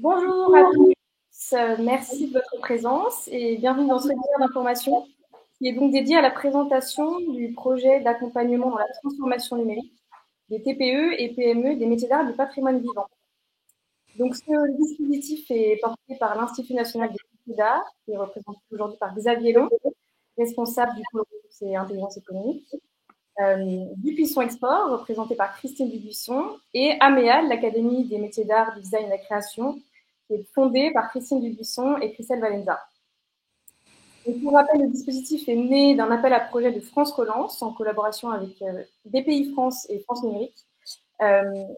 Bonjour à tous, merci de votre présence et bienvenue dans ce webinaire d'information qui est donc dédié à la présentation du projet d'accompagnement dans la transformation numérique des TPE et PME des métiers d'art et du patrimoine vivant. Donc ce dispositif est porté par l'Institut national des métiers d'art, qui est représenté aujourd'hui par Xavier Long, responsable du pôle ressources et intelligence économique, Dupuisson Export, représenté par Christine Dubuisson, et AMEAL, l'Académie des métiers d'art, du design et de la création, qui est fondée par Christine Dubuisson et Christelle Valenza. Donc, pour rappel, le dispositif est né d'un appel à projet de France Relance en collaboration avec BPI France et France Numérique.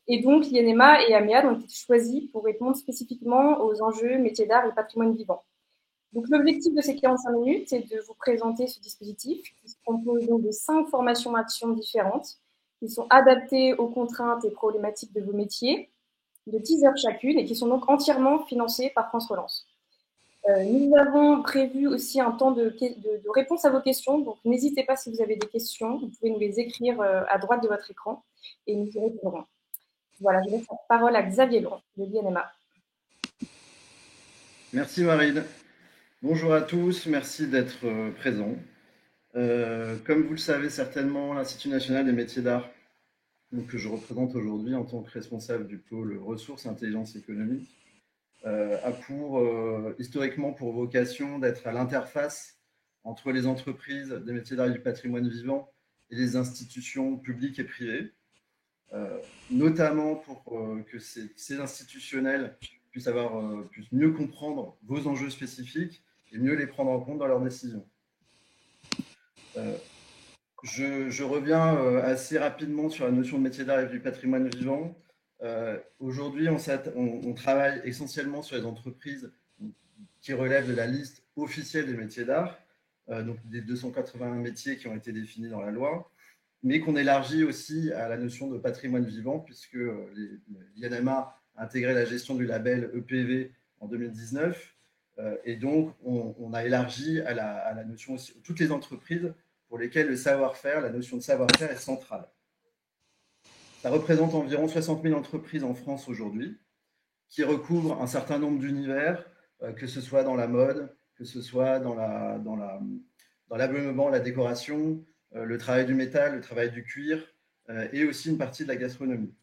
Et donc, l'INMA et AMEAL ont été choisis pour répondre spécifiquement aux enjeux métiers d'art et patrimoine vivant. Donc, l'objectif de ces 45 minutes est de vous présenter ce dispositif qui se compose donc de 5 formations-actions différentes qui sont adaptées aux contraintes et problématiques de vos métiers, de 10 heures chacune et qui sont donc entièrement financées par France Relance. Nous avons prévu aussi un temps de réponse à vos questions, donc n'hésitez pas si vous avez des questions, vous pouvez nous les écrire à droite de votre écran et nous y répondrons. Voilà, je laisse la parole à Xavier Long de l'INMA. Merci Marine. Bonjour à tous, merci d'être présents. Comme vous le savez certainement, l'Institut national des métiers d'art, que je représente aujourd'hui en tant que responsable du pôle ressources et intelligence économique, a historiquement pour vocation d'être à l'interface entre les entreprises des métiers d'art et du patrimoine vivant et les institutions publiques et privées, notamment pour que ces institutionnels puissent mieux comprendre vos enjeux spécifiques et mieux les prendre en compte dans leurs décisions. Je reviens assez rapidement sur la notion de métier d'art et du patrimoine vivant. Aujourd'hui, on travaille essentiellement sur les entreprises qui relèvent de la liste officielle des métiers d'art, donc des 281 métiers qui ont été définis dans la loi, mais qu'on élargit aussi à la notion de patrimoine vivant, puisque l'INMA a intégré la gestion du label EPV en 2019, et donc on a élargi à la notion aussi, toutes les entreprises pour lesquelles le savoir-faire, la notion de savoir-faire est centrale. Ça représente environ 60 000 entreprises en France aujourd'hui, qui recouvrent un certain nombre d'univers, que ce soit dans la mode, que ce soit dans l'ameublement, la décoration, le travail du métal, le travail du cuir, et aussi une partie de la gastronomie.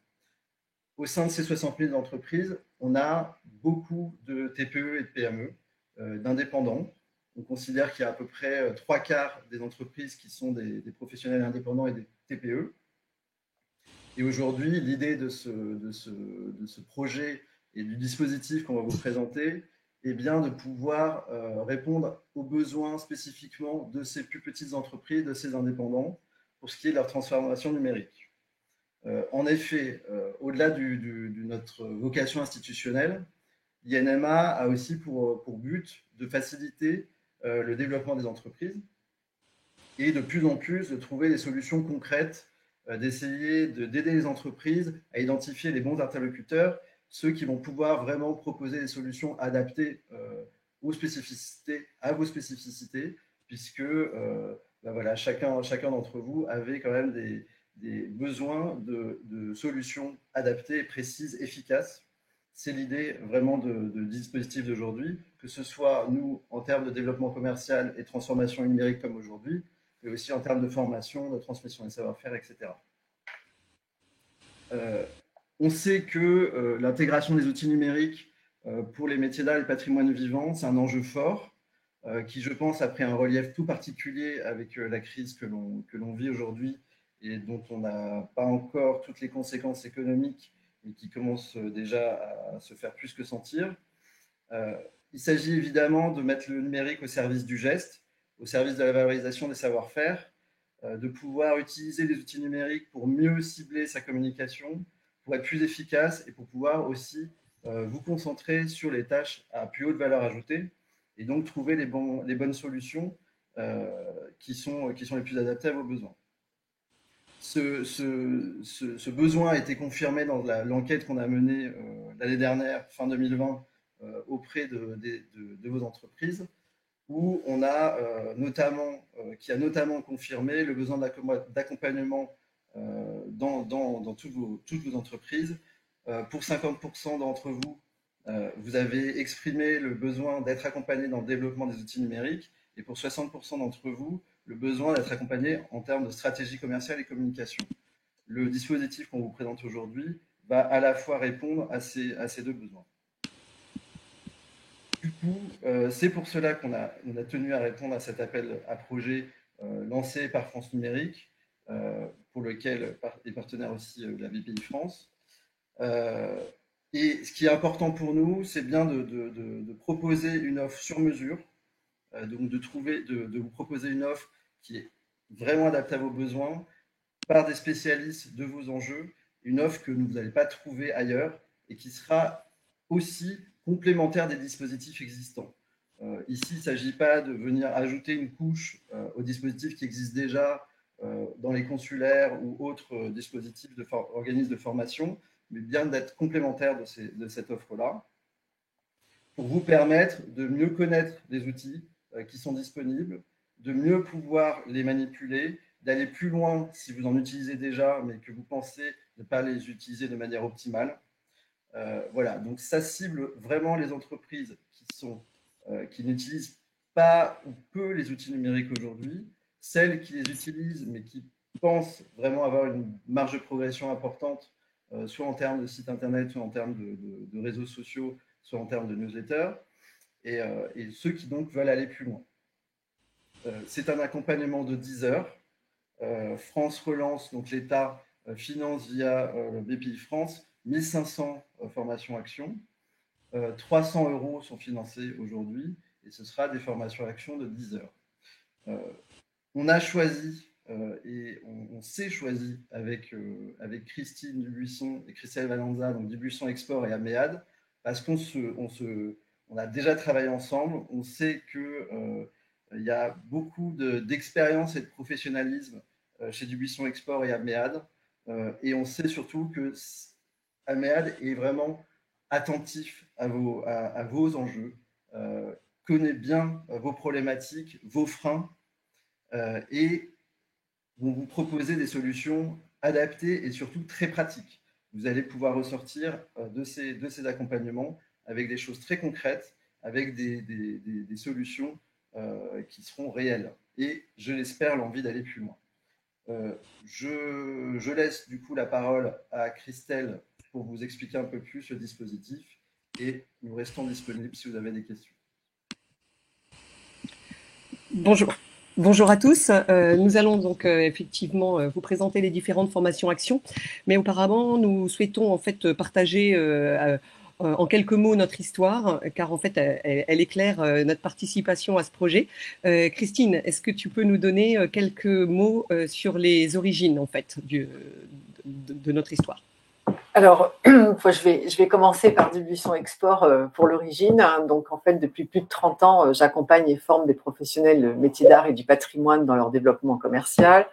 Au sein de ces 60 000 entreprises, on a beaucoup de TPE et de PME, d'indépendants. On considère qu'il y a à peu près 3/4 des entreprises qui sont des professionnels indépendants et des TPE. Et aujourd'hui, l'idée de ce projet et du dispositif qu'on va vous présenter est bien de pouvoir répondre aux besoins spécifiquement de ces plus petites entreprises, de ces indépendants, pour ce qui est de leur transformation numérique. En effet, au-delà de notre vocation institutionnelle, l'INMA a aussi pour but de faciliter le développement des entreprises et de plus en plus de trouver des solutions concrètes, d'essayer d'aider les entreprises à identifier les bons interlocuteurs, ceux qui vont pouvoir vraiment proposer des solutions adaptées aux spécificités, à vos spécificités, puisque voilà, chacun d'entre vous avait quand même des besoins de solutions adaptées, précises, efficaces. C'est l'idée vraiment de dispositif d'aujourd'hui, que ce soit nous en termes de développement commercial et transformation numérique comme aujourd'hui, mais aussi en termes de formation, de transmission des savoir-faire, etc. On sait que l'intégration des outils numériques pour les métiers d'art et le patrimoine vivant, c'est un enjeu fort qui, je pense, a pris un relief tout particulier avec la crise que l'on vit aujourd'hui et dont on n'a pas encore toutes les conséquences économiques et qui commencent déjà à se faire plus que sentir. Il s'agit évidemment de mettre le numérique au service du geste, au service de la valorisation des savoir-faire, de pouvoir utiliser les outils numériques pour mieux cibler sa communication, pour être plus efficace et pour pouvoir aussi vous concentrer sur les tâches à plus haute valeur ajoutée et donc trouver les bonnes solutions qui sont les plus adaptées à vos besoins. Ce besoin a été confirmé dans l'enquête qu'on a menée l'année dernière, fin 2020, auprès de vos entreprises, où on a qui a notamment confirmé le besoin d'accompagnement dans toutes vos entreprises. Pour 50% d'entre vous, Vous avez exprimé le besoin d'être accompagné dans le développement des outils numériques et pour 60% d'entre vous, le besoin d'être accompagné en termes de stratégie commerciale et communication. Le dispositif qu'on vous présente aujourd'hui va à la fois répondre à ces deux besoins. Du coup, c'est pour cela qu'on a tenu à répondre à cet appel à projet lancé par France Numérique, pour lequel est partenaire aussi la BPI France. Et ce qui est important pour nous, c'est bien de proposer une offre sur mesure, donc de vous proposer une offre qui est vraiment adaptée à vos besoins, par des spécialistes de vos enjeux, une offre que vous n'allez pas trouver ailleurs et qui sera aussi complémentaire des dispositifs existants. Ici, il ne s'agit pas de venir ajouter une couche aux dispositifs qui existent déjà dans les consulaires ou autres dispositifs organismes de formation, mais bien d'être complémentaire de cette offre-là, pour vous permettre de mieux connaître les outils qui sont disponibles, de mieux pouvoir les manipuler, d'aller plus loin si vous en utilisez déjà, mais que vous pensez ne pas les utiliser de manière optimale. Voilà, donc ça cible vraiment les entreprises qui n'utilisent pas ou peu les outils numériques aujourd'hui, celles qui les utilisent mais qui pensent vraiment avoir une marge de progression importante, soit en termes de site internet, soit en termes de réseaux sociaux, soit en termes de newsletters, et ceux qui donc veulent aller plus loin. C'est un accompagnement de 10 heures. France Relance, donc l'État finance via BPI France 1500 formations actions. 300 € sont financés aujourd'hui et ce sera des formations actions de 10 heures. On a choisi et on s'est choisi avec Christine Dubuisson et Christelle Valenza, donc Dubuisson Export et Améad, parce qu'on a déjà travaillé ensemble. On sait qu'il y a beaucoup d'expérience et de professionnalisme chez Dubuisson Export et Améad. Et on sait surtout que Améad est vraiment attentif à vos enjeux, connaît bien vos problématiques, vos freins, et vont vous proposer des solutions adaptées et surtout très pratiques. Vous allez pouvoir ressortir de ces accompagnements avec des choses très concrètes, avec des solutions qui seront réelles. Et je l'espère, l'envie d'aller plus loin. Je laisse du coup la parole à Christelle pour vous expliquer un peu plus le dispositif et nous restons disponibles si vous avez des questions. Bonjour. Bonjour à tous. Nous allons donc effectivement vous présenter les différentes formations actions, mais auparavant nous souhaitons en fait partager en quelques mots notre histoire, car en fait elle éclaire notre participation à ce projet. Christine, est-ce que tu peux nous donner quelques mots sur les origines en fait de notre histoire? Alors, je vais commencer par Dubuisson Export pour l'origine. Donc, en fait, depuis plus de 30 ans, j'accompagne et forme des professionnels métiers d'art et du patrimoine dans leur développement commercial.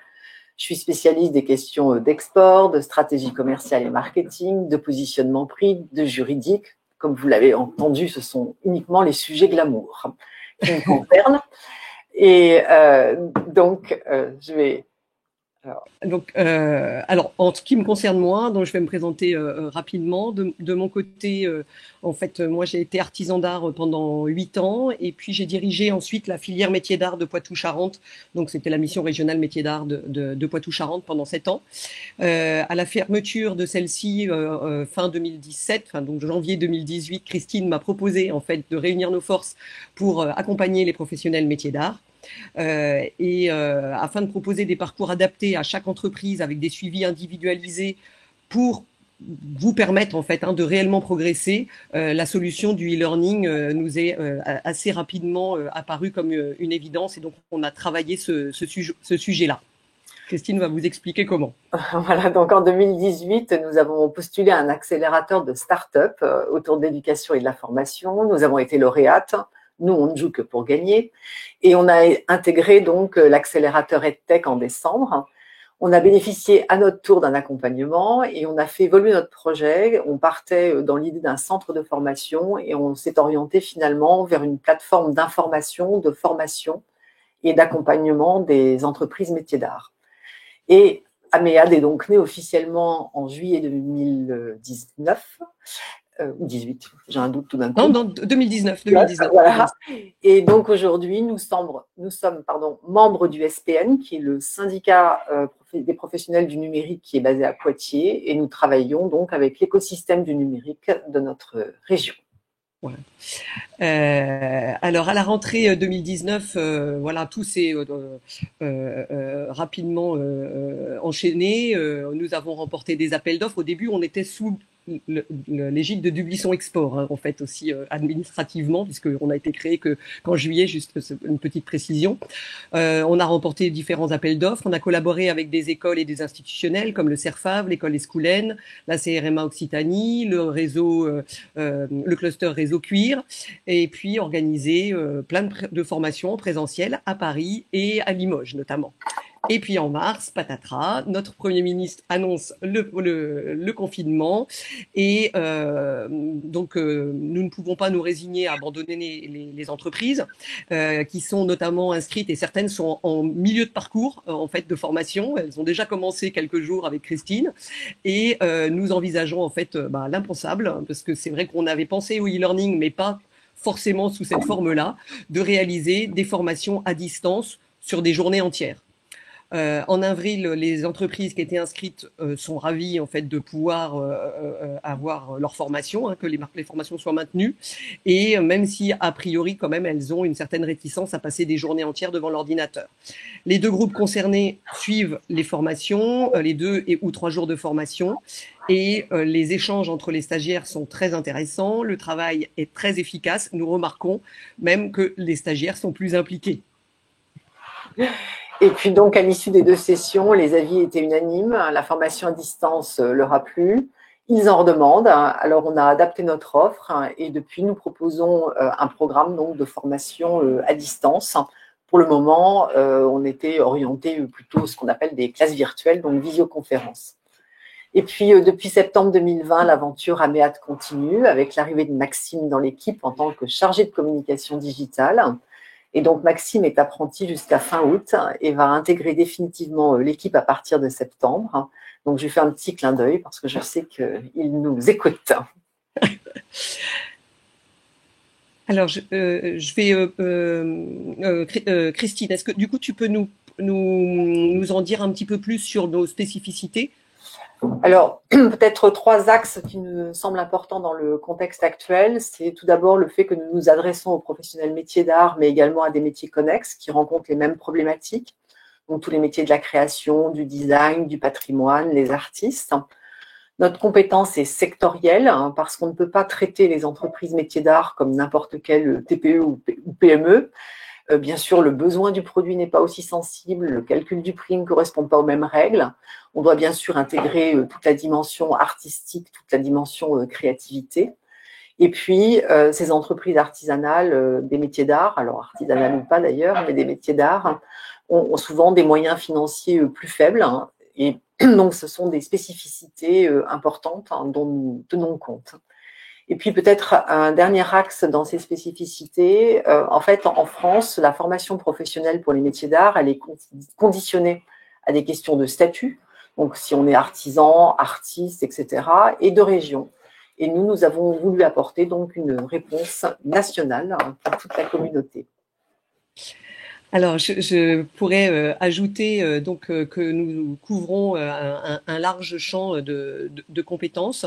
Je suis spécialiste des questions d'export, de stratégie commerciale et marketing, de positionnement prix, de juridique. Comme vous l'avez entendu, ce sont uniquement les sujets glamour qui me concernent. Et donc, je vais... Alors, en ce qui me concerne moi, donc je vais me présenter rapidement. De mon côté, en fait, moi j'ai été artisan d'art pendant 8 ans et puis j'ai dirigé ensuite la filière métier d'art de Poitou-Charentes. Donc c'était la mission régionale métier d'art de Poitou-Charentes pendant 7 ans. À la fermeture de celle-ci, fin 2017, donc janvier 2018, Christine m'a proposé en fait de réunir nos forces pour accompagner les professionnels métiers d'art. Afin de proposer des parcours adaptés à chaque entreprise avec des suivis individualisés pour vous permettre en fait de réellement progresser, la solution du e-learning nous est assez rapidement apparue comme une évidence et donc on a travaillé ce sujet-là. Christine va vous expliquer comment. Voilà, donc en 2018, nous avons postulé à un accélérateur de start-up autour de l'éducation et de la formation. Nous avons été lauréates. Nous, on ne joue que pour gagner. Et on a intégré donc l'accélérateur EdTech en décembre. On a bénéficié à notre tour d'un accompagnement et on a fait évoluer notre projet. On partait dans l'idée d'un centre de formation et on s'est orienté finalement vers une plateforme d'information, de formation et d'accompagnement des entreprises métiers d'art. Et Améad est donc né officiellement en juillet 2019. ou 18, j'ai un doute tout d'un coup. Non, 2019. Voilà. Et donc aujourd'hui, nous sommes membres du SPN, qui est le syndicat des professionnels du numérique qui est basé à Poitiers, et nous travaillons donc avec l'écosystème du numérique de notre région. Voilà. Alors à la rentrée 2019, voilà, tout s'est rapidement enchaîné. Nous avons remporté des appels d'offres. Au début, on était sous l'égide de Dublisson Export, hein, en fait aussi administrativement, puisqu'on a été créé qu'en juillet, juste une petite précision. On a remporté différents appels d'offres. On a collaboré avec des écoles et des institutionnels comme le CERFAV, l'école Escoulène, la CRMA Occitanie, le réseau, le cluster réseau cuir, et puis organisé plein de formations en présentiel à Paris et à Limoges notamment. Et puis en mars, patatras, notre Premier ministre annonce le confinement et donc nous ne pouvons pas nous résigner à abandonner les entreprises qui sont notamment inscrites et certaines sont en milieu de parcours en fait de formation. Elles ont déjà commencé quelques jours avec Christine et nous envisageons en fait l'impensable parce que c'est vrai qu'on avait pensé au e-learning mais pas forcément sous cette forme-là, de réaliser des formations à distance sur des journées entières. En avril, les entreprises qui étaient inscrites sont ravies en fait de pouvoir avoir leur formation, hein, que les formations soient maintenues. Et même si a priori quand même elles ont une certaine réticence à passer des journées entières devant l'ordinateur. Les deux groupes concernés suivent les formations, les 2 ou 3 jours de formation. Et les échanges entre les stagiaires sont très intéressants. Le travail est très efficace. Nous remarquons même que les stagiaires sont plus impliqués. Et puis donc, à l'issue des 2 sessions, les avis étaient unanimes. La formation à distance leur a plu. Ils en redemandent. Alors, on a adapté notre offre et depuis, nous proposons un programme donc, de formation à distance. Pour le moment, on était orienté plutôt ce qu'on appelle des classes virtuelles, donc visioconférences. Et puis, depuis septembre 2020, l'aventure Améade continue avec l'arrivée de Maxime dans l'équipe en tant que chargé de communication digitale. Et donc, Maxime est apprenti jusqu'à fin août et va intégrer définitivement l'équipe à partir de septembre. Donc, je lui fais un petit clin d'œil parce que je sais qu'il nous écoute. Alors, je vais, Christine, est-ce que du coup, tu peux nous en dire un petit peu plus sur nos spécificités ? Alors, peut-être 3 axes qui nous semblent importants dans le contexte actuel. C'est tout d'abord le fait que nous nous adressons aux professionnels métiers d'art, mais également à des métiers connexes qui rencontrent les mêmes problématiques. Donc, tous les métiers de la création, du design, du patrimoine, les artistes. Notre compétence est sectorielle parce qu'on ne peut pas traiter les entreprises métiers d'art comme n'importe quel TPE ou PME. Bien sûr, le besoin du produit n'est pas aussi sensible, le calcul du prix ne correspond pas aux mêmes règles. On doit bien sûr intégrer toute la dimension artistique, toute la dimension créativité. Et puis, ces entreprises artisanales, des métiers d'art, alors artisanales ou pas d'ailleurs, mais des métiers d'art, ont souvent des moyens financiers plus faibles. Et donc, ce sont des spécificités importantes dont nous tenons compte. Et puis peut-être un dernier axe dans ces spécificités, en fait en France, la formation professionnelle pour les métiers d'art, elle est conditionnée à des questions de statut, donc si on est artisan, artiste, etc., et de région. Et nous avons voulu apporter donc une réponse nationale pour toute la communauté. Alors, je pourrais ajouter donc que nous couvrons un large champ de compétences.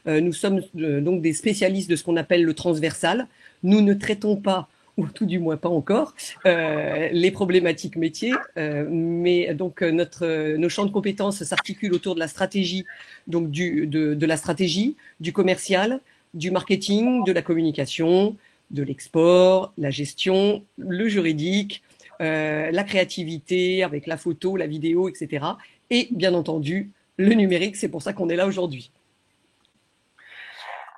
Nous sommes donc des spécialistes de ce qu'on appelle le transversal. Nous ne traitons pas, ou tout du moins pas encore, les problématiques métiers, mais donc nos champs de compétences s'articulent autour de la stratégie, donc de la stratégie, du commercial, du marketing, de la communication, de l'export, la gestion, le juridique, la créativité avec la photo, la vidéo, etc. Et bien entendu, le numérique, c'est pour ça qu'on est là aujourd'hui.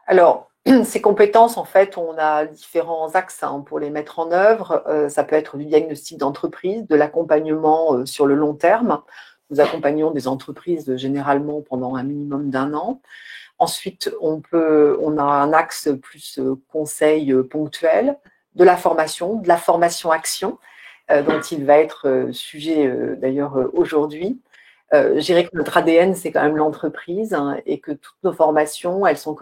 Alors, ces compétences, en fait, on a différents axes pour les mettre en œuvre. Ça peut être du diagnostic d'entreprise, de l'accompagnement sur le long terme. Nous accompagnons des entreprises généralement pendant un minimum d'1 an. Ensuite, on a un axe plus conseil ponctuel, de la formation action, dont il va être sujet d'ailleurs aujourd'hui. Je dirais que notre ADN, c'est quand même l'entreprise, hein, et que toutes nos formations, elles sont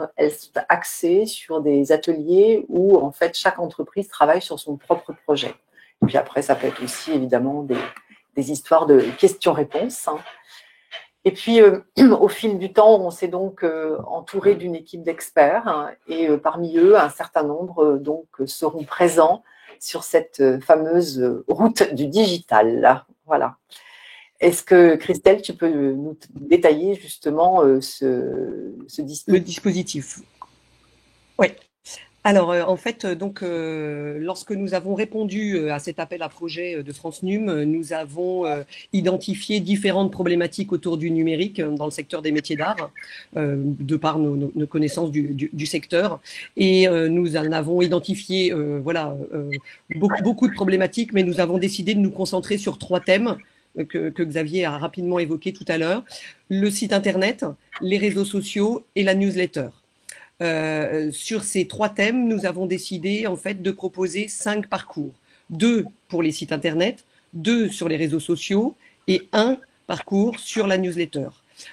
axées sur des ateliers où, en fait, chaque entreprise travaille sur son propre projet. Et puis après, ça peut être aussi, évidemment, des histoires de questions-réponses, hein. Et puis, au fil du temps, on s'est donc entouré d'une équipe d'experts, hein, et parmi eux, un certain nombre donc seront présents sur cette fameuse route du digital, là. Voilà. Est-ce que, Christelle, tu peux nous détailler justement ce dispositif? Le dispositif. Oui. Alors, en fait, donc, lorsque nous avons répondu à cet appel à projet de France Num, nous avons identifié différentes problématiques autour du numérique dans le secteur des métiers d'art, de par nos connaissances du secteur. Et nous en avons identifié voilà, beaucoup de problématiques, mais nous avons décidé de nous concentrer sur 3 thèmes que Xavier a rapidement évoqué tout à l'heure: le site internet, les réseaux sociaux et la newsletter. Sur ces 3 thèmes, nous avons décidé en fait de proposer 5 parcours. 2 pour les sites internet, 2 sur les réseaux sociaux et 1 parcours sur la newsletter.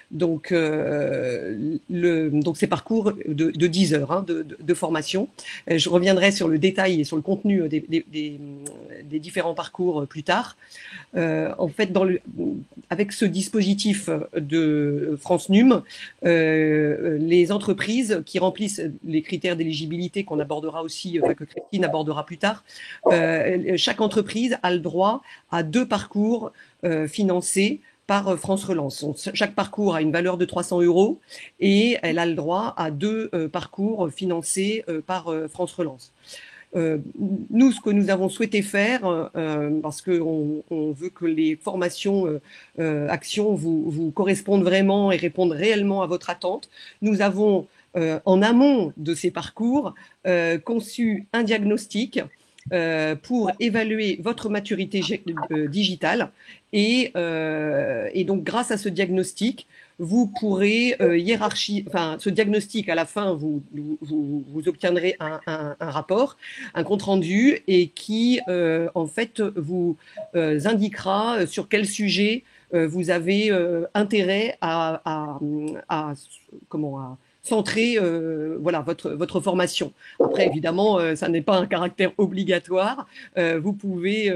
Donc, donc ces parcours de 10 heures, hein, de formation. Je reviendrai sur le détail et sur le contenu des différents parcours plus tard. En fait, avec ce dispositif de France Num, les entreprises qui remplissent les critères d'éligibilité qu'on abordera aussi, que Christine abordera plus tard, chaque entreprise a le droit à 2 parcours financés par France Relance. Chaque parcours a une valeur de 300 € et elle a le droit à 2 parcours financés par France Relance. Nous, ce que nous avons souhaité faire, parce qu'on veut que les formations actions vous correspondent vraiment et répondent réellement à votre attente, nous avons, en amont de ces parcours, conçu un diagnostic pour évaluer votre maturité digitale. Et donc, grâce à ce diagnostic, vous pourrez ce diagnostic, à la fin, vous obtiendrez un rapport, un compte-rendu, et qui, en fait, vous indiquera sur quel sujet vous avez intérêt à centrer voilà, votre formation. Après, évidemment, ça n'est pas un caractère obligatoire. Vous pouvez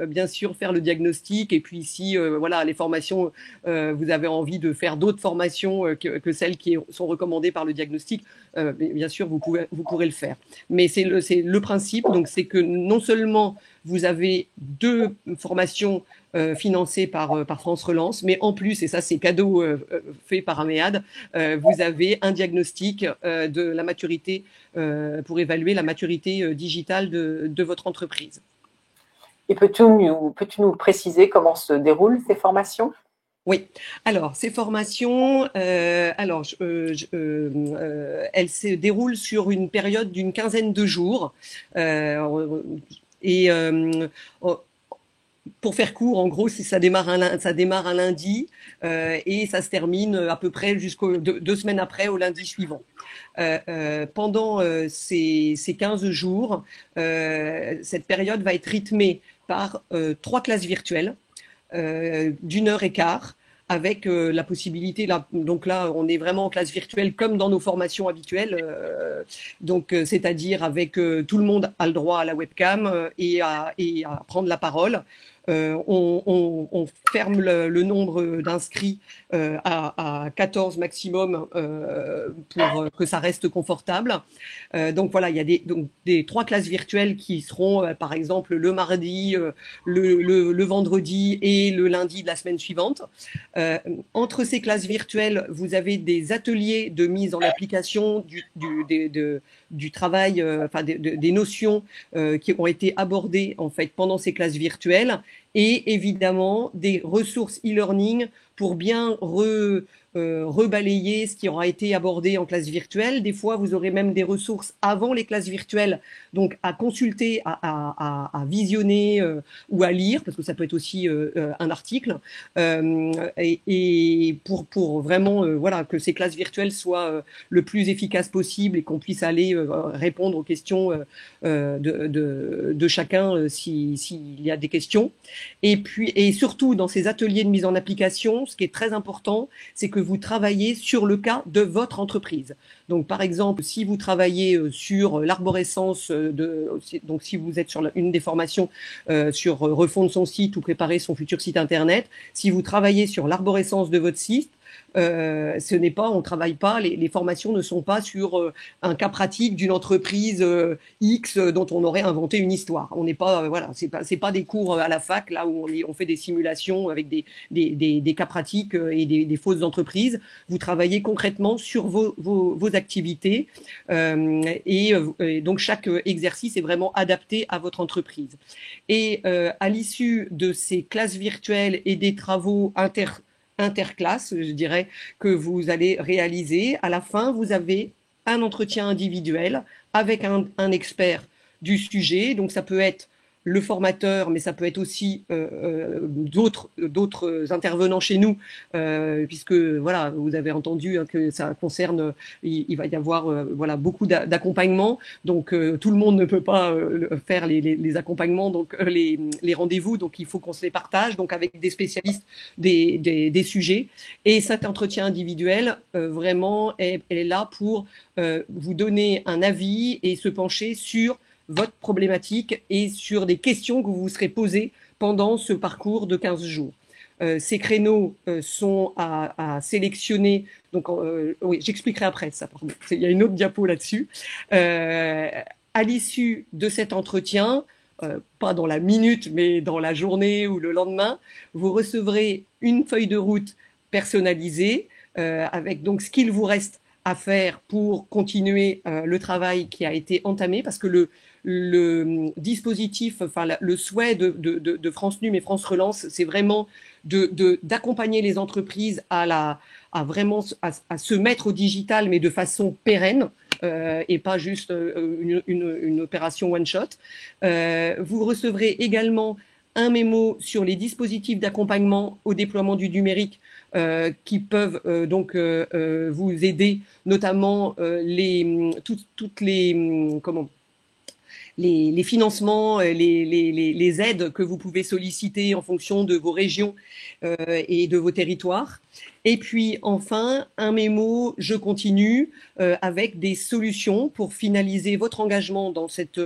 bien sûr faire le diagnostic, et puis si voilà, les formations, vous avez envie de faire d'autres formations que celles qui sont recommandées par le diagnostic, bien sûr, vous pourrez le faire. Mais c'est le principe, donc c'est que non seulement vous avez 2 formations financées par France Relance, mais en plus, et ça c'est cadeau fait par Améade, vous avez un diagnostic de la maturité pour évaluer la maturité digitale de votre entreprise. Et peux-tu nous préciser comment se déroulent ces formations ? Oui, alors ces formations, elles se déroulent sur une période d'une quinzaine de jours. Pour faire court, en gros, ça démarre un lundi et ça se termine à peu près jusqu'aux 2 semaines après, au lundi suivant. Pendant ces 15 jours, cette période va être rythmée par 3 classes virtuelles d'1 heure et quart, avec la possibilité, donc là, on est vraiment en classe virtuelle comme dans nos formations habituelles, donc c'est-à-dire avec tout le monde a le droit à la webcam et à prendre la parole. On ferme le nombre d'inscrits à 14 maximum pour que ça reste confortable. Donc voilà, il y a des 3 classes virtuelles qui seront par exemple le mardi, le vendredi et le lundi de la semaine suivante. Entre ces classes virtuelles, vous avez des ateliers de mise en application du travail, des notions qui ont été abordées en fait pendant ces classes virtuelles, et évidemment des ressources e-learning pour bien rebalayer ce qui aura été abordé en classe virtuelle. Des fois, vous aurez même des ressources avant les classes virtuelles, donc à consulter, à visionner ou à lire, parce que ça peut être aussi un article, et pour vraiment voilà, que ces classes virtuelles soient le plus efficaces possible et qu'on puisse aller répondre aux questions de chacun s'il y a des questions. Et puis, et surtout, dans ces ateliers de mise en application, ce qui est très important, c'est que vous travaillez sur le cas de votre entreprise. Donc, par exemple, si vous travaillez sur l'arborescence, donc si vous êtes sur une des formations sur refondre son site ou préparer son futur site internet, si vous travaillez sur l'arborescence de votre site, ce n'est pas, on travaille pas, les formations ne sont pas sur un cas pratique d'une entreprise X dont on aurait inventé une histoire. On n'est pas, voilà, c'est pas des cours à la fac là où on fait des simulations avec des cas pratiques et des fausses entreprises. Vous travaillez concrètement sur vos activités et donc chaque exercice est vraiment adapté à votre entreprise. Et à l'issue de ces classes virtuelles et des travaux interclasses, je dirais, que vous allez réaliser. À la fin, vous avez un entretien individuel avec un expert du sujet. Donc, ça peut être le formateur, mais ça peut être aussi d'autres intervenants chez nous, puisque voilà, vous avez entendu que ça concerne, il va y avoir voilà beaucoup d'accompagnement, donc tout le monde ne peut pas faire les accompagnements, donc les rendez-vous, donc il faut qu'on se les partage, donc avec des spécialistes des sujets. Et cet entretien individuel vraiment est là pour vous donner un avis et se pencher sur votre problématique et sur des questions que vous vous serez posées pendant ce parcours de 15 jours. Ces créneaux sont à sélectionner. Donc, oui, j'expliquerai après ça. Pardon. Il y a une autre diapo là-dessus. À l'issue de cet entretien, pas dans la minute, mais dans la journée ou le lendemain, vous recevrez une feuille de route personnalisée avec donc ce qu'il vous reste à faire pour continuer le travail qui a été entamé, parce que le dispositif, enfin le souhait de France Num et France Relance, c'est vraiment d'accompagner les entreprises à se mettre au digital, mais de façon pérenne. Et pas juste une opération one shot. Vous recevrez également un mémo sur les dispositifs d'accompagnement au déploiement du numérique qui peuvent donc vous aider, notamment toutes les financements, les aides que vous pouvez solliciter en fonction de vos régions et de vos territoires. Et puis enfin, un mémo « Je continue » avec des solutions pour finaliser votre engagement dans cette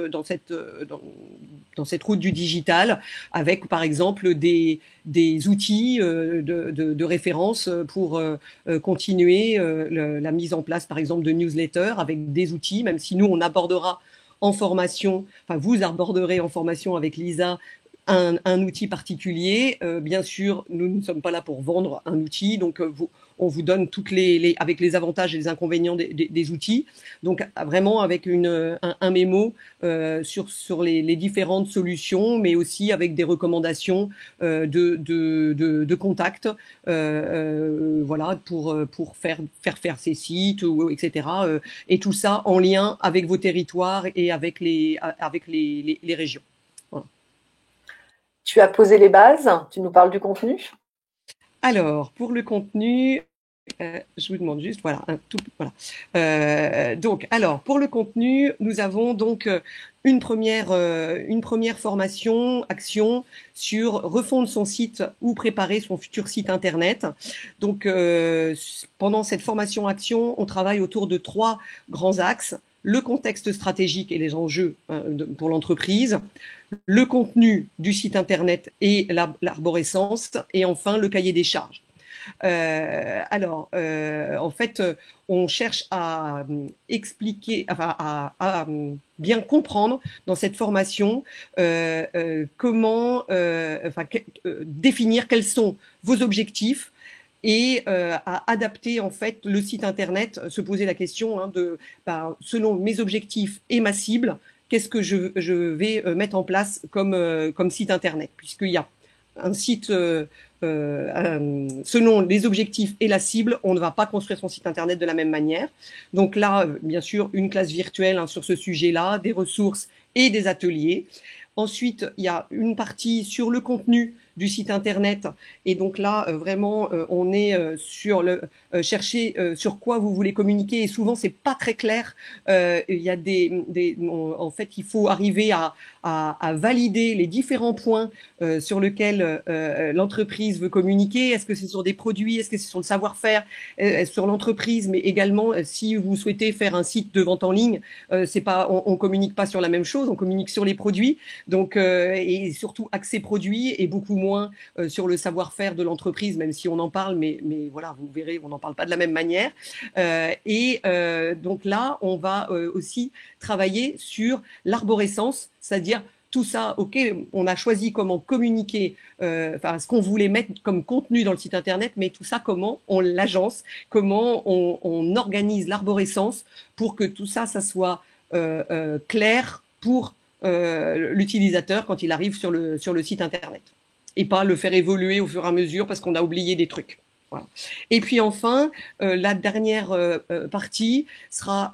route du digital, avec par exemple des outils de référence pour continuer la mise en place par exemple de newsletters avec des outils, même si nous on abordera en formation, enfin vous aborderez en formation avec Lisa un outil particulier. Bien sûr, nous ne sommes pas là pour vendre un outil, donc on vous donne avec les avantages et les inconvénients des outils. Donc vraiment avec un mémo sur les différentes solutions, mais aussi avec des recommandations de contacts, voilà, pour faire ces sites, etc. Et tout ça en lien avec vos territoires et avec les régions. Voilà. Tu as posé les bases, tu nous parles du contenu? Alors, pour le contenu, je vous demande juste, voilà, voilà. Donc, alors, pour le contenu, nous avons donc une première formation, action sur refondre son site ou préparer son futur site internet. Donc, pendant cette formation action, on travaille autour de 3 grands axes: le contexte stratégique et les enjeux pour l'entreprise, le contenu du site internet et l'arborescence, et enfin le cahier des charges. En fait, on cherche à expliquer, enfin, à bien comprendre dans cette formation comment définir quels sont vos objectifs et à adapter en fait le site internet, se poser la question selon mes objectifs et ma cible, qu'est-ce que je vais mettre en place comme site internet, puisqu'il y a un site selon les objectifs et la cible, on ne va pas construire son site internet de la même manière. Donc là, bien sûr, une classe virtuelle sur ce sujet-là, des ressources et des ateliers. Ensuite, il y a une partie sur le contenu du site internet. Et donc là, vraiment, on est sur le chercher sur quoi vous voulez communiquer. Et souvent, c'est pas très clair. Il y a en fait, il faut arriver à valider les différents points sur lesquels l'entreprise veut communiquer. Est-ce que c'est sur des produits? Est-ce que c'est sur le savoir-faire sur l'entreprise? Mais également, si vous souhaitez faire un site de vente en ligne, c'est pas, on communique pas sur la même chose. On communique sur les produits. Donc, et surtout accès produits et beaucoup moins sur le savoir-faire de l'entreprise, même si on en parle, mais voilà, vous verrez, on n'en parle pas de la même manière. Donc là, on va aussi travailler sur l'arborescence, c'est-à-dire tout ça, ok, on a choisi comment communiquer, ce qu'on voulait mettre comme contenu dans le site internet, mais tout ça, comment on l'agence, comment on organise l'arborescence pour que tout ça, ça soit clair pour l'utilisateur quand il arrive sur le site internet et pas le faire évoluer au fur et à mesure parce qu'on a oublié des trucs. Voilà. Et puis enfin, la dernière partie sera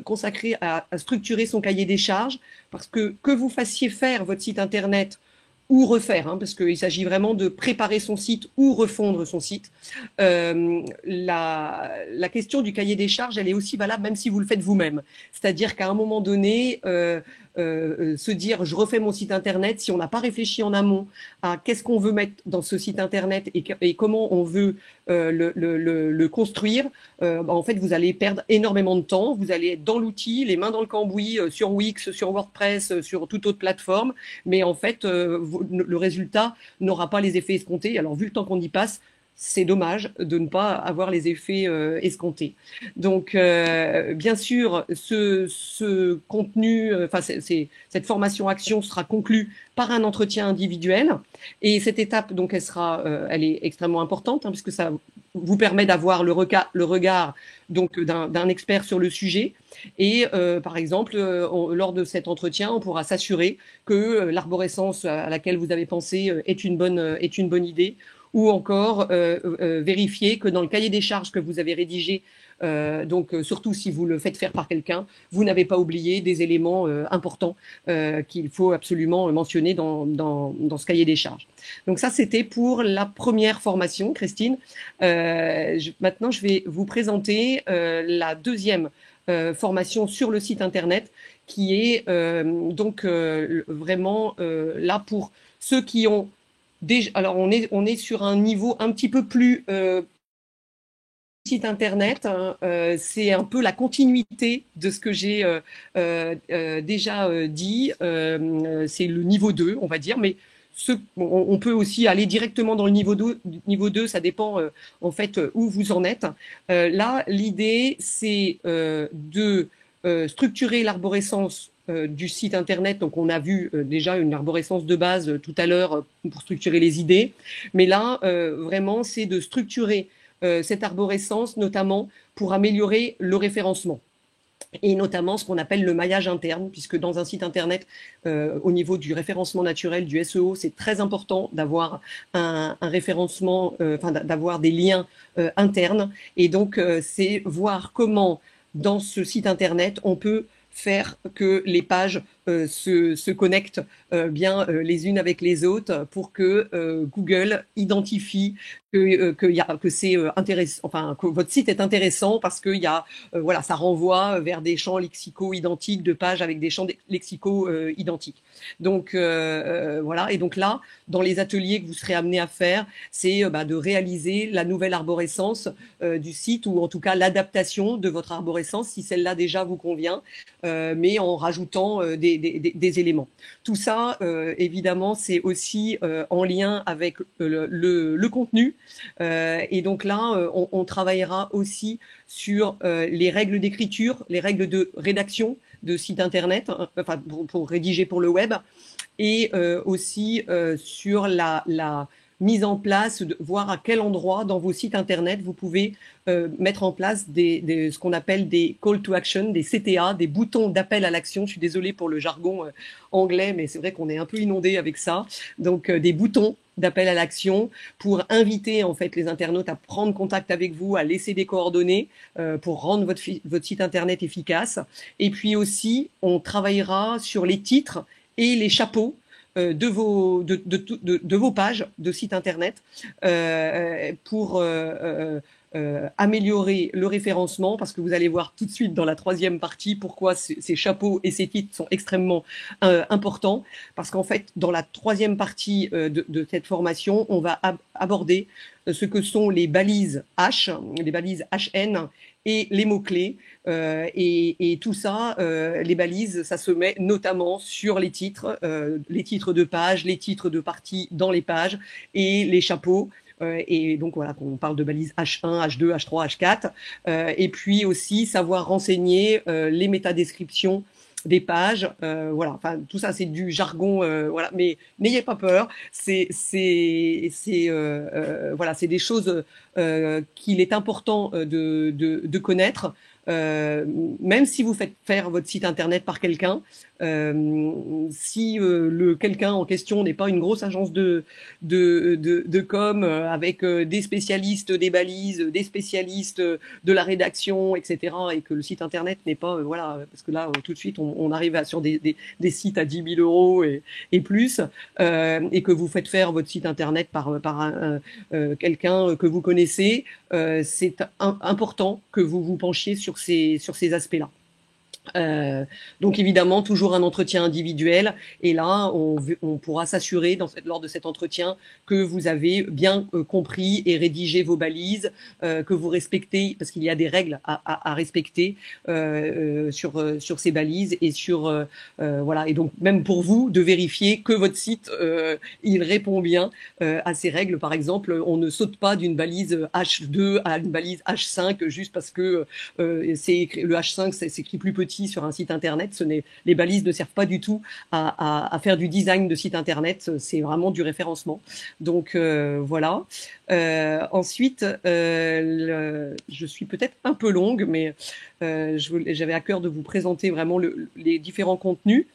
consacrée à structurer son cahier des charges parce que vous fassiez faire votre site internet ou refaire, parce qu'il s'agit vraiment de préparer son site ou refondre son site. La question du cahier des charges, elle est aussi valable même si vous le faites vous-même. C'est-à-dire qu'à un moment donné, se dire je refais mon site internet, si on n'a pas réfléchi en amont à qu'est-ce qu'on veut mettre dans ce site internet et comment on veut le construire, en fait vous allez perdre énormément de temps, vous allez être dans l'outil, les mains dans le cambouis, sur Wix, sur WordPress, sur toute autre plateforme, mais en fait le résultat n'aura pas les effets escomptés. Alors vu le temps qu'on y passe, c'est dommage de ne pas avoir les effets escomptés. Donc, bien sûr, ce contenu, cette formation action sera conclue par un entretien individuel. Et cette étape, donc, elle est extrêmement importante, puisque ça vous permet d'avoir le regard donc d'un expert sur le sujet. Et par exemple, lors de cet entretien, on pourra s'assurer que l'arborescence à laquelle vous avez pensé est une bonne idée, ou encore vérifier que dans le cahier des charges que vous avez rédigé, donc surtout si vous le faites faire par quelqu'un, vous n'avez pas oublié des éléments importants qu'il faut absolument mentionner dans ce cahier des charges. Donc ça, c'était pour la première formation, Christine. Maintenant, je vais vous présenter la deuxième formation sur le site internet, qui est donc vraiment là pour ceux qui ont déjà. Alors on est sur un niveau un petit peu plus site internet, c'est un peu la continuité de ce que j'ai déjà dit. C'est le niveau 2, on va dire, mais on peut aussi aller directement dans le niveau 2, ça dépend en fait où vous en êtes. Là, l'idée, c'est de structurer l'arborescence du site internet. Donc on a vu déjà une arborescence de base tout à l'heure pour structurer les idées, mais là vraiment c'est de structurer cette arborescence notamment pour améliorer le référencement et notamment ce qu'on appelle le maillage interne, puisque dans un site internet, au niveau du référencement naturel, du SEO, c'est très important d'avoir un référencement, d'avoir des liens internes, et donc c'est voir comment dans ce site internet on peut faire que les pages se connectent bien les unes avec les autres pour que Google identifie que c'est intéressant, enfin que votre site est intéressant parce que voilà, ça renvoie vers des champs lexicaux identiques de pages avec des champs lexicaux identiques. Donc voilà, et donc là, dans les ateliers que vous serez amenés à faire, c'est de réaliser la nouvelle arborescence du site, ou en tout cas l'adaptation de votre arborescence si celle-là déjà vous convient, mais en rajoutant des éléments. Tout ça, évidemment, c'est aussi en lien avec le contenu. Et donc là, on travaillera aussi sur les règles d'écriture, les règles de rédaction de site internet, pour rédiger pour le web, et aussi sur la mise en place, voir à quel endroit dans vos sites internet vous pouvez mettre en place ce qu'on appelle des call to action, des CTA, des boutons d'appel à l'action. Je suis désolée pour le jargon anglais, mais c'est vrai qu'on est un peu inondé avec ça. Donc des boutons d'appel à l'action pour inviter en fait les internautes à prendre contact avec vous, à laisser des coordonnées pour rendre votre site internet efficace. Et puis aussi, on travaillera sur les titres et les chapeaux de vos pages de site internet pour améliorer le référencement, parce que vous allez voir tout de suite dans la troisième partie pourquoi ces chapeaux et ces titres sont extrêmement importants, parce qu'en fait dans la troisième partie de cette formation on va aborder ce que sont les balises H, les balises HN et les mots-clés et tout ça, les balises, ça se met notamment sur les titres de page, les titres de parties dans les pages et les chapeaux. Et donc voilà, on parle de balises H1, H2, H3, H4, et puis aussi savoir renseigner les métadescriptions des pages, voilà. Enfin, tout ça c'est du jargon, voilà. Mais n'ayez pas peur, voilà, c'est des choses qu'il est important de connaître. Même si vous faites faire votre site internet par quelqu'un, si le quelqu'un en question n'est pas une grosse agence de com avec des spécialistes des balises, des spécialistes de la rédaction, etc., et que le site internet n'est pas, voilà, parce que là tout de suite on arrive sur des sites à 10 000 euros et plus, et que vous faites faire votre site internet par quelqu'un que vous connaissez, c'est important que vous vous penchiez sur ces aspects-là. Donc évidemment toujours un entretien individuel, et là on pourra s'assurer lors de cet entretien que vous avez bien compris et rédigé vos balises, que vous respectez, parce qu'il y a des règles à respecter sur ces balises et sur voilà, et donc même pour vous de vérifier que votre site il répond bien à ces règles. Par exemple, on ne saute pas d'une balise H2 à une balise H5 juste parce que le H5 s'écrit plus petit sur un site internet. Les balises ne servent pas du tout à faire du design de site internet, c'est vraiment du référencement. Donc voilà. Ensuite, je suis peut-être un peu longue, mais j'avais à cœur de vous présenter vraiment les différents contenus.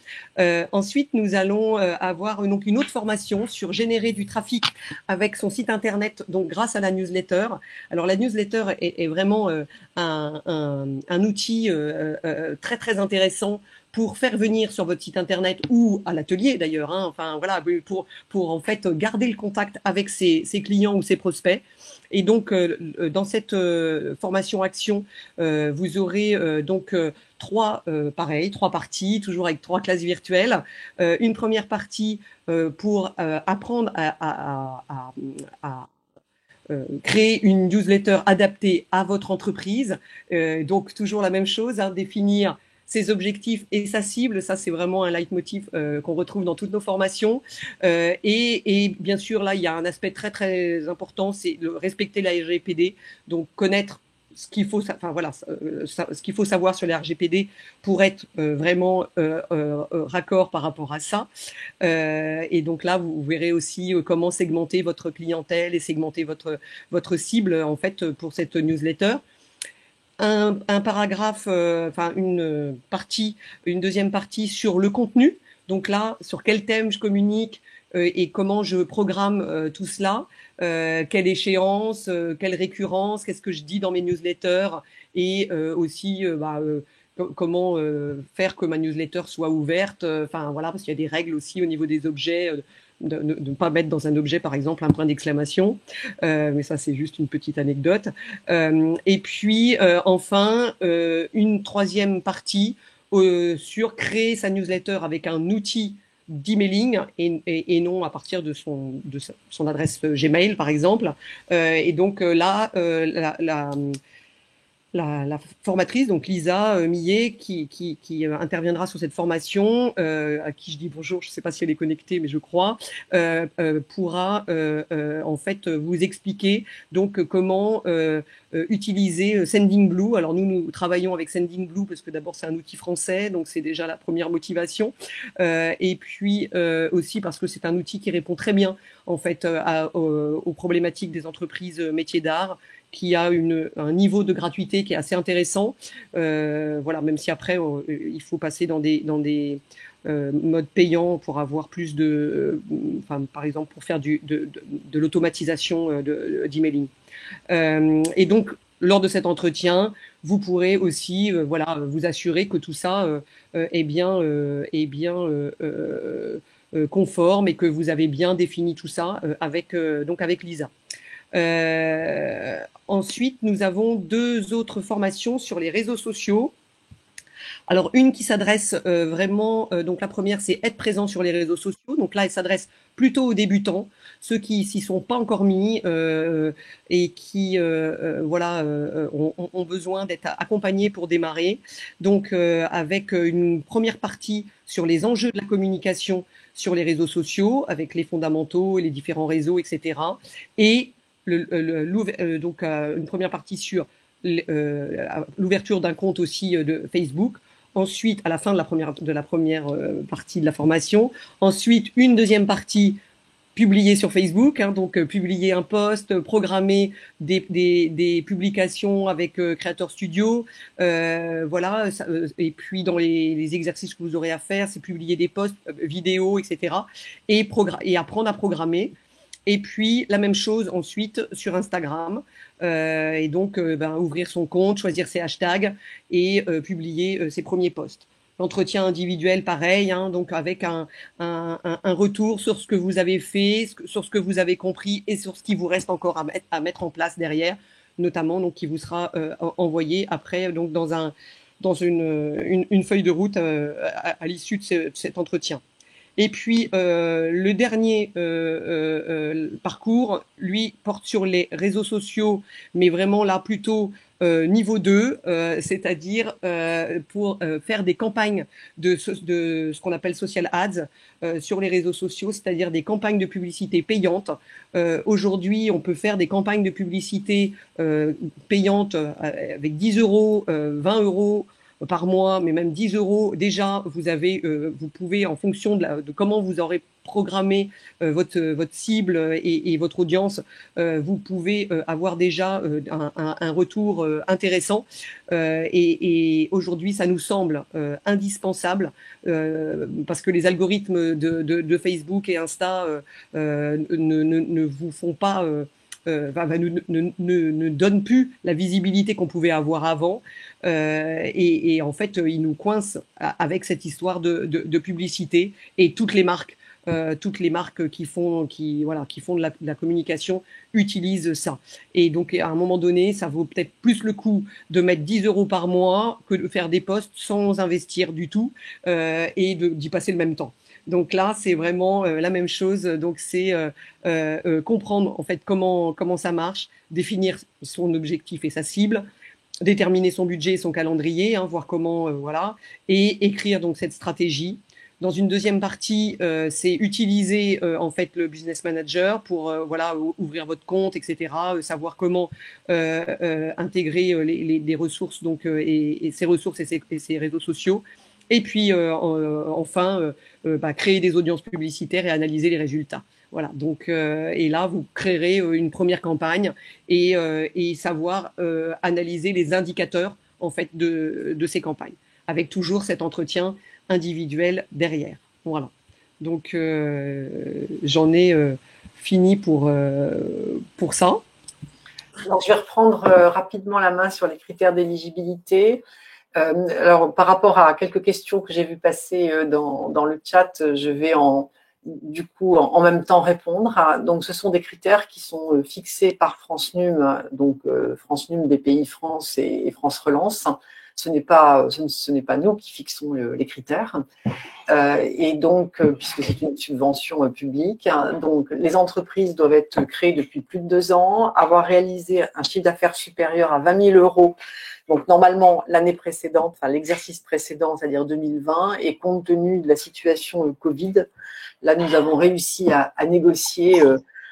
Ensuite, nous allons avoir donc une autre formation sur générer du trafic avec son site internet, donc grâce à la newsletter. Alors la newsletter est vraiment un outil très très intéressant pour faire venir sur votre site internet ou à l'atelier d'ailleurs, hein, enfin voilà, pour en fait garder le contact avec ses clients ou ses prospects. Et donc dans cette formation action, vous aurez donc trois parties, toujours avec 3 classes virtuelles. Une première partie pour apprendre à créer une newsletter adaptée à votre entreprise. Donc toujours la même chose, hein, définir ses objectifs et sa cible, ça c'est vraiment un leitmotiv qu'on retrouve dans toutes nos formations. Et bien sûr là il y a un aspect très très important, c'est de respecter la RGPD, donc connaître ce qu'il faut, enfin voilà, ce qu'il faut savoir sur les RGPD pour être vraiment raccord par rapport à ça. Et donc là, vous verrez aussi comment segmenter votre clientèle et segmenter votre cible en fait pour cette newsletter. Un paragraphe, enfin une deuxième partie sur le contenu. Donc là, sur quel thème je communique et comment je programme tout cela. Quelle échéance, quelle récurrence, qu'est-ce que je dis dans mes newsletters, et aussi comment faire que ma newsletter soit ouverte, enfin voilà, parce qu'il y a des règles aussi au niveau des objets, de ne pas mettre dans un objet par exemple un point d'exclamation, mais ça c'est juste une petite anecdote. Et puis enfin une troisième partie sur créer sa newsletter avec un outil d'emailing et non à partir de son adresse Gmail par exemple. Et donc là la formatrice, donc Lisa Millet, qui interviendra sur cette formation, à qui je dis bonjour, je ne sais pas si elle est connectée, mais je crois, pourra en fait vous expliquer donc comment utiliser Sendinblue. Alors nous travaillons avec Sendinblue parce que d'abord c'est un outil français, donc c'est déjà la première motivation, et puis aussi parce que c'est un outil qui répond très bien en fait aux problématiques des entreprises métiers d'art, qui a un niveau de gratuité qui est assez intéressant. Voilà, même si après, il faut passer dans des modes payants pour avoir plus par exemple, pour faire de l'automatisation d'emailing. Et donc, lors de cet entretien, vous pourrez aussi vous assurer que tout ça est bien conforme et que vous avez bien défini tout ça avec Lisa. Ensuite, nous avons 2 autres formations sur les réseaux sociaux. Alors, une qui s'adresse vraiment, donc la première, c'est être présent sur les réseaux sociaux. Donc là, elle s'adresse plutôt aux débutants, ceux qui s'y sont pas encore mis et qui ont besoin d'être accompagnés pour démarrer. Donc, avec une première partie sur les enjeux de la communication sur les réseaux sociaux, avec les fondamentaux et les différents réseaux, etc. Et donc une première partie sur l'ouverture d'un compte aussi de Facebook. Ensuite, à la fin de la première partie de la formation. Ensuite, une deuxième partie publiée sur Facebook, donc publier un post, programmer des publications avec Creator Studio, voilà. Et puis dans les exercices que vous aurez à faire, c'est publier des posts vidéos, etc. Et apprendre à programmer. Et puis la même chose ensuite sur Instagram, et donc ouvrir son compte, choisir ses hashtags et publier ses premiers posts. L'entretien individuel, pareil, donc avec un retour sur ce que vous avez fait, sur ce que vous avez compris et sur ce qui vous reste encore à mettre en place derrière, notamment donc qui vous sera envoyé après donc dans une feuille de route à l'issue de cet entretien. Et puis le dernier parcours, lui, porte sur les réseaux sociaux, mais vraiment là plutôt niveau 2, c'est-à-dire pour faire des campagnes de ce qu'on appelle social ads sur les réseaux sociaux, c'est-à-dire des campagnes de publicité payantes. Aujourd'hui, on peut faire des campagnes de publicité payantes avec 10 €, 20 € par mois, mais même 10 €. Déjà, vous pouvez, en fonction de comment vous aurez programmé votre cible et votre audience, vous pouvez avoir déjà un retour intéressant. Et aujourd'hui, ça nous semble indispensable parce que les algorithmes de Facebook et Insta ne vous font pas ne donne plus la visibilité qu'on pouvait avoir avant, et en fait ils nous coincent avec cette histoire de publicité, et toutes les marques qui font de la communication utilisent ça. Et donc à un moment donné, ça vaut peut-être plus le coup de mettre 10 € par mois que de faire des posts sans investir du tout et d'y passer le même temps. Donc là, c'est vraiment la même chose. Donc c'est comprendre en fait comment ça marche, définir son objectif et sa cible, déterminer son budget et son calendrier, voir comment et écrire donc cette stratégie. Dans une deuxième partie, c'est utiliser en fait le business manager pour ouvrir votre compte, etc. Savoir comment intégrer les ressources donc et ces ressources et ces réseaux sociaux. Et puis enfin, créer des audiences publicitaires et analyser les résultats. Voilà. Donc et là, vous créerez une première campagne et savoir analyser les indicateurs en fait de ces campagnes, avec toujours cet entretien individuel derrière. Voilà. Donc j'en ai fini pour ça. Alors, je vais reprendre rapidement la main sur les critères d'éligibilité. Alors, par rapport à quelques questions que j'ai vues passer dans le chat, je vais en même temps répondre. Donc, ce sont des critères qui sont fixés par France Num, donc France Num, BPI France et France Relance. Ce n'est pas nous qui fixons les critères. Et donc, puisque c'est une subvention publique, donc les entreprises doivent être créées depuis plus de 2 ans, avoir réalisé un chiffre d'affaires supérieur à 20 000 €. Donc, normalement, l'année précédente, enfin l'exercice précédent, c'est-à-dire 2020, et compte tenu de la situation Covid, là, nous avons réussi à négocier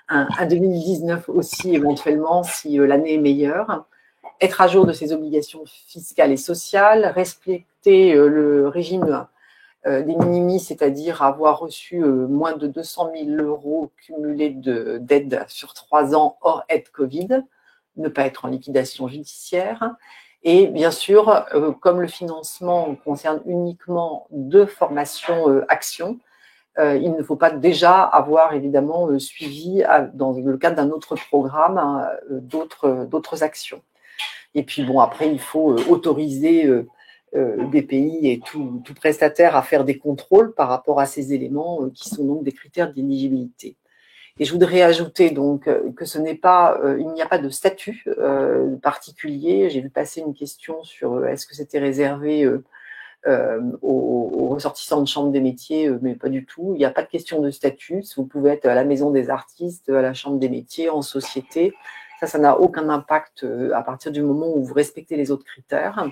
un 2019 aussi, éventuellement, si l'année est meilleure. Être à jour de ses obligations fiscales et sociales, respecter le régime des minimis, c'est-à-dire avoir reçu moins de 200 000 € cumulés d'aide sur 3 ans hors aide Covid. ne pas être en liquidation judiciaire. Et bien sûr, comme le financement concerne uniquement 2 formations actions, il ne faut pas déjà avoir évidemment suivi dans le cadre d'un autre programme d'autres actions. Et puis bon, après, il faut autoriser BPI et tout prestataire à faire des contrôles par rapport à ces éléments qui sont donc des critères d'éligibilité. Et je voudrais ajouter donc que ce n'est pas, il n'y a pas de statut particulier. J'ai vu passer une question sur est-ce que c'était réservé aux ressortissants de chambre des métiers, mais pas du tout. Il n'y a pas de question de statut. Vous pouvez être à la maison des artistes, à la chambre des métiers, en société. Ça n'a aucun impact à partir du moment où vous respectez les autres critères.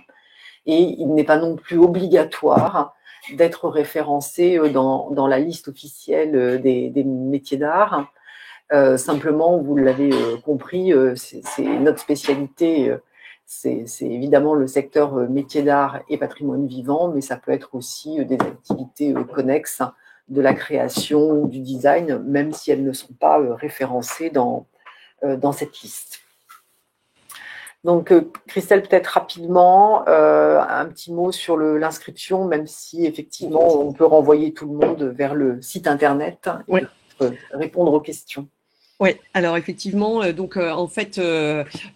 Et il n'est pas non plus obligatoire d'être référencé dans la liste officielle des métiers d'art. Simplement, vous l'avez compris, c'est notre spécialité. C'est évidemment le secteur métiers d'art et patrimoine vivant, mais ça peut être aussi des activités connexes de la création ou du design, même si elles ne sont pas référencées dans cette liste. Donc, Christelle, peut-être rapidement, un petit mot sur l'inscription, même si effectivement, on peut renvoyer tout le monde vers le site internet et répondre aux questions. Oui, alors effectivement, donc en fait,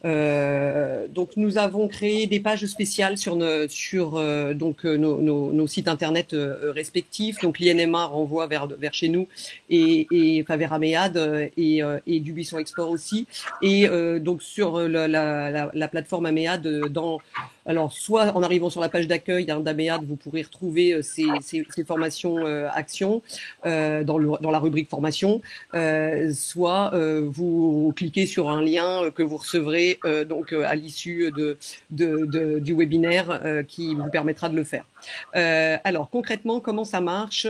donc nous avons créé des pages spéciales sur nos sites internet respectifs. Donc l'INMA renvoie vers chez nous et enfin vers Améade et Dubuisson Export aussi. Et donc sur la plateforme Améade, alors soit en arrivant sur la page d'accueil d'Améade, vous pourrez retrouver ces formations actions dans la rubrique formation, soit vous cliquez sur un lien que vous recevrez donc à l'issue du webinaire qui vous permettra de le faire. Alors concrètement, comment ça marche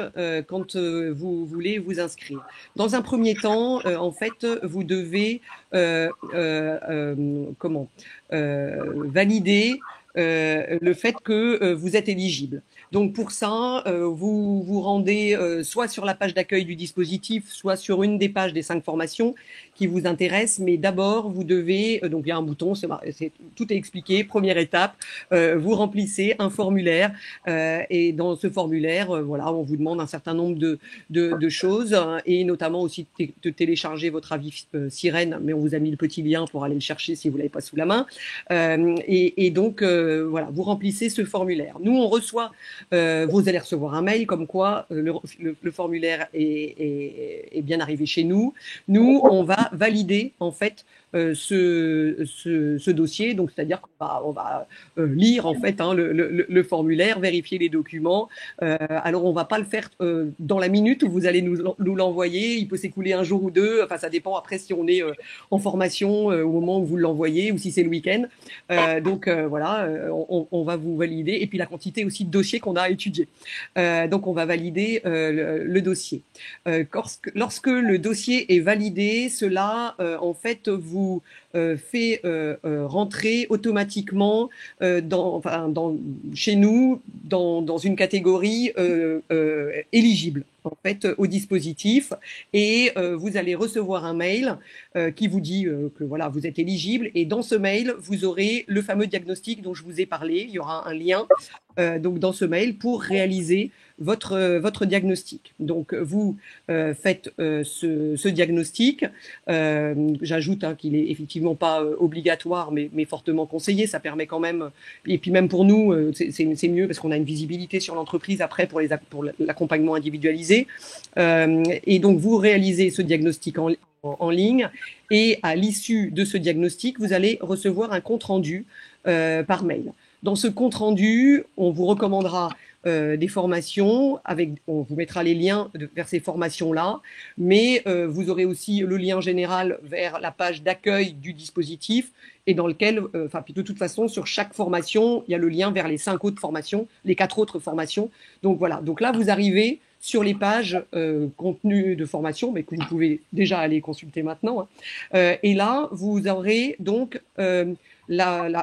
quand vous voulez vous inscrire? Dans un premier temps, en fait, vous devez valider le fait que vous êtes éligible. Donc pour ça, vous vous rendez soit sur la page d'accueil du dispositif, soit sur une des pages des 5 formations qui vous intéressent. Mais d'abord, vous devez, donc il y a un bouton, tout est expliqué. Première étape, vous remplissez un formulaire et dans ce formulaire, voilà, on vous demande un certain nombre de choses et notamment aussi de télécharger votre avis Sirène, mais on vous a mis le petit lien pour aller le chercher si vous l'avez pas sous la main. Et donc voilà, vous remplissez ce formulaire. Nous, on reçoit, vous allez recevoir un mail comme quoi le formulaire est bien arrivé chez nous. Nous, on va valider en fait ce dossier, donc c'est-à-dire qu'on va lire en fait le formulaire, vérifier les documents. Alors on va pas le faire dans la minute où vous allez nous l'envoyer. Il peut s'écouler un jour ou deux. Enfin ça dépend après si on est en formation au moment où vous l'envoyez ou si c'est le week-end. Donc voilà, on va vous valider et puis la quantité aussi de dossiers qu'on a à étudier. Donc on va valider le dossier. Lorsque le dossier est validé, cela en fait vous fait rentrer automatiquement chez nous dans une catégorie éligible en fait au dispositif et vous allez recevoir un mail qui vous dit que voilà vous êtes éligible et dans ce mail vous aurez le fameux diagnostic dont je vous ai parlé. Il y aura un lien donc dans ce mail pour réaliser votre diagnostic. Donc vous faites ce diagnostic. J'ajoute qu'il est effectivement pas obligatoire, mais fortement conseillé. Ça permet quand même. Et puis même pour nous, c'est mieux parce qu'on a une visibilité sur l'entreprise après pour l'accompagnement individualisé. Et donc vous réalisez ce diagnostic en ligne et à l'issue de ce diagnostic, vous allez recevoir un compte rendu par mail. Dans ce compte rendu, on vous recommandera des formations, on vous mettra les liens vers ces formations-là, mais vous aurez aussi le lien général vers la page d'accueil du dispositif et dans lequel, de toute façon, sur chaque formation, il y a le lien vers les 5 autres formations, les 4 autres formations. Donc voilà, donc là, vous arrivez sur les pages contenu de formation, mais que vous pouvez déjà aller consulter maintenant. Et là, vous aurez donc, on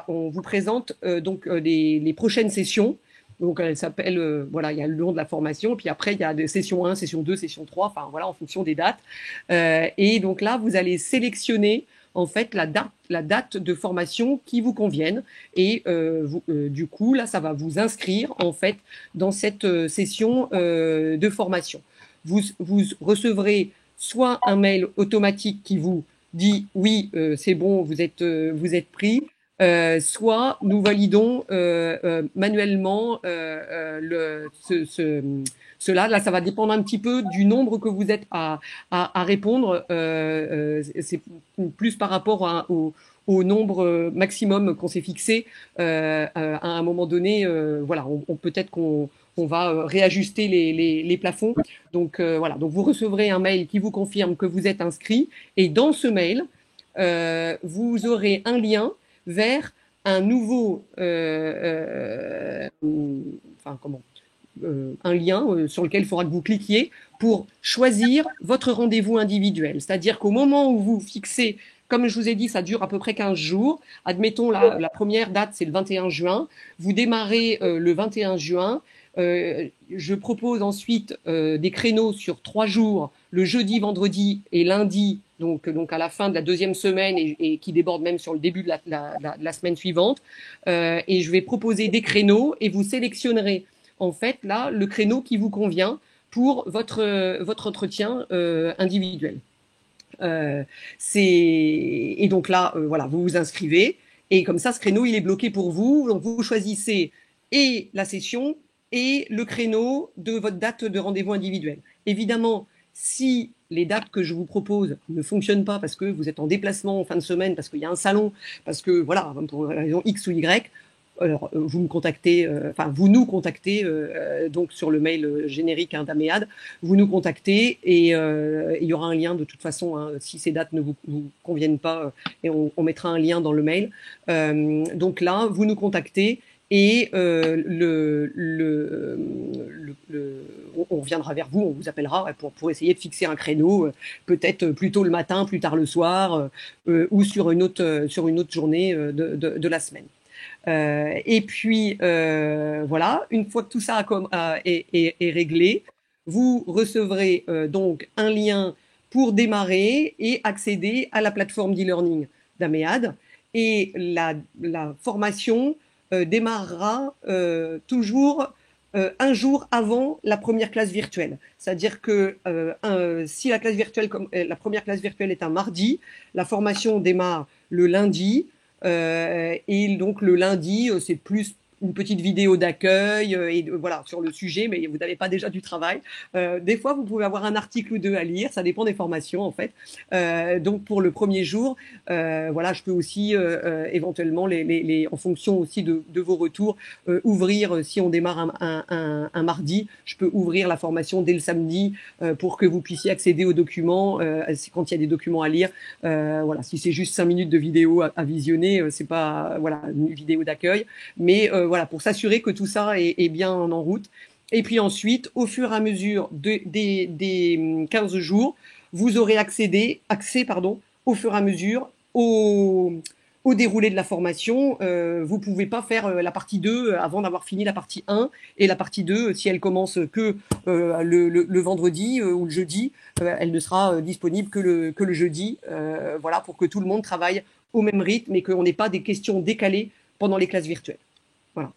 vous présente donc les prochaines sessions. Donc, elle s'appelle, voilà, il y a le nom de la formation, puis après, il y a des session 1, session 2, session 3, enfin, voilà, en fonction des dates. Et donc là, vous allez sélectionner en fait la date de formation qui vous convienne. Et du coup, là, ça va vous inscrire en fait dans cette session de formation. Vous recevrez soit un mail automatique qui vous dit oui, c'est bon, vous êtes pris, soit nous validons manuellement cela. Là, ça va dépendre un petit peu du nombre que vous êtes à répondre. C'est plus par rapport au nombre maximum qu'on s'est fixé à un moment donné. Voilà, peut-être qu'on va réajuster les plafonds. Donc voilà, donc vous recevrez un mail qui vous confirme que vous êtes inscrit, et dans ce mail, vous aurez un lien vers un nouveau, un lien sur lequel il faudra que vous cliquiez pour choisir votre rendez-vous individuel. C'est-à-dire qu'au moment où vous fixez, comme je vous ai dit, ça dure à peu près 15 jours. Admettons, la première date, c'est le 21 juin. Vous démarrez le 21 juin. Je propose ensuite des créneaux sur 3 jours, le jeudi, vendredi et lundi, donc à la fin de la deuxième semaine, et qui déborde même sur le début de la semaine suivante. Et je vais proposer des créneaux, et vous sélectionnerez en fait là le créneau qui vous convient pour votre entretien individuel. Et donc là, voilà, vous vous inscrivez, et comme ça, ce créneau, il est bloqué pour vous. Donc vous choisissez et la session et le créneau de votre date de rendez-vous individuel. Évidemment, si les dates que je vous propose ne fonctionnent pas parce que vous êtes en déplacement en fin de semaine, parce qu'il y a un salon, parce que voilà, pour raison X ou Y, alors vous me contactez, vous nous contactez donc sur le mail générique d'Améad, vous nous contactez, et il y aura un lien de toute façon, hein, si ces dates ne vous conviennent pas, et on mettra un lien dans le mail. Donc là, vous nous contactez, et on reviendra vers vous, on vous appellera pour essayer de fixer un créneau, peut-être plus tôt le matin, plus tard le soir, ou sur une autre journée de la semaine. Et puis voilà, une fois que tout ça est réglé, vous recevrez donc un lien pour démarrer et accéder à la plateforme d'e-learning d'Améad. Et la formation démarrera toujours un jour avant la première classe virtuelle. C'est-à-dire que si la première classe virtuelle est un mardi, la formation démarre le lundi. Et donc le lundi, c'est plus une petite vidéo d'accueil voilà, sur le sujet, mais vous n'avez pas déjà du travail. Des fois, vous pouvez avoir un article ou deux à lire, ça dépend des formations en fait. Donc pour le premier jour, voilà, je peux aussi éventuellement, en fonction aussi de vos retours, ouvrir, si on démarre un mardi, je peux ouvrir la formation dès le samedi pour que vous puissiez accéder aux documents quand il y a des documents à lire. Voilà, si c'est juste 5 minutes de vidéo à visionner, c'est pas voilà, une vidéo d'accueil, mais voilà, pour s'assurer que tout ça est bien en route. Et puis ensuite, au fur et à mesure des 15 jours, vous aurez accès, au fur et à mesure au déroulé de la formation. Vous ne pouvez pas faire la partie 2 avant d'avoir fini la partie 1. Et la partie 2, si elle commence que le vendredi ou le jeudi, elle ne sera disponible que le jeudi. Voilà, pour que tout le monde travaille au même rythme et qu'on n'ait pas des questions décalées pendant les classes virtuelles. Voilà.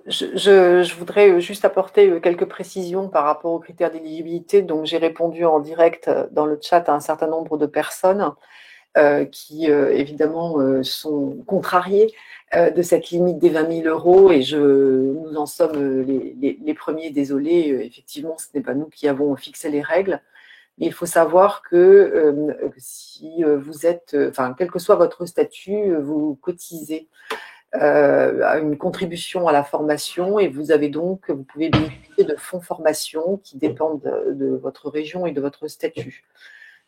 Je voudrais juste apporter quelques précisions par rapport aux critères d'éligibilité. Donc, j'ai répondu en direct dans le chat à un certain nombre de personnes qui, évidemment, sont contrariées de cette limite des 20 000 euros, et nous en sommes les premiers désolés. Effectivement, ce n'est pas nous qui avons fixé les règles. Mais il faut savoir que si vous êtes, quel que soit votre statut, vous cotisez à une contribution à la formation, et vous pouvez bénéficier de fonds formation qui dépendent de votre région et de votre statut.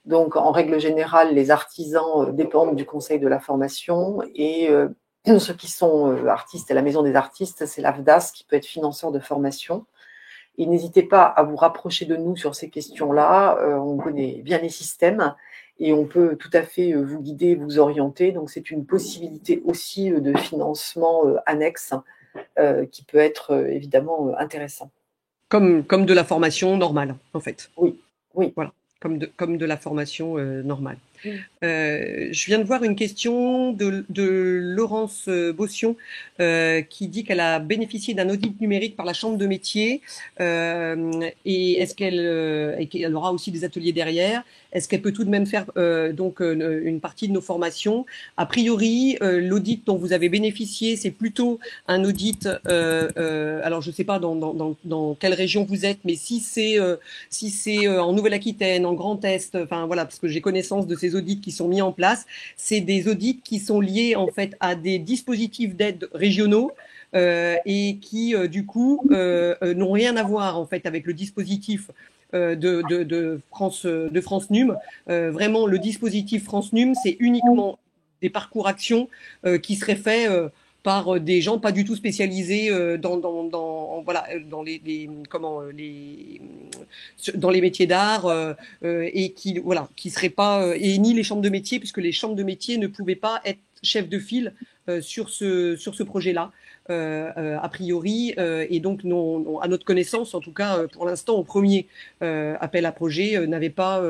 Donc, en règle générale, les artisans dépendent du conseil de la formation, et ceux qui sont artistes à la maison des artistes, c'est l'AFDAS qui peut être financeur de formation. Et n'hésitez pas à vous rapprocher de nous sur ces questions-là. On connaît bien les systèmes et on peut tout à fait vous guider, vous orienter. Donc, c'est une possibilité aussi de financement annexe qui peut être évidemment intéressant. Comme de la formation normale, en fait. Oui, oui. Voilà. comme de la formation normale. Je viens de voir une question de Laurence Bossion qui dit qu'elle a bénéficié d'un audit numérique par la Chambre de métier et est-ce qu'elle aura aussi des ateliers derrière. Est-ce qu'elle peut tout de même faire donc une partie de nos formations? A priori, l'audit dont vous avez bénéficié, c'est plutôt un audit. Alors, je ne sais pas dans quelle région vous êtes, mais si c'est en Nouvelle-Aquitaine, en Grand Est, enfin voilà, parce que j'ai connaissance de ces audits qui sont mis en place, c'est des audits qui sont liés en fait à des dispositifs d'aide régionaux. Et qui du coup n'ont rien à voir en fait avec le dispositif de France Num. Vraiment, le dispositif France Num, c'est uniquement des parcours actions qui seraient faits par des gens pas du tout spécialisés dans les métiers d'art et qui seraient pas et ni les chambres de métiers, puisque les chambres de métiers ne pouvaient pas être chefs de file sur ce projet-là. A priori, et donc à notre connaissance, en tout cas pour l'instant, au premier appel à projet, n'avait pas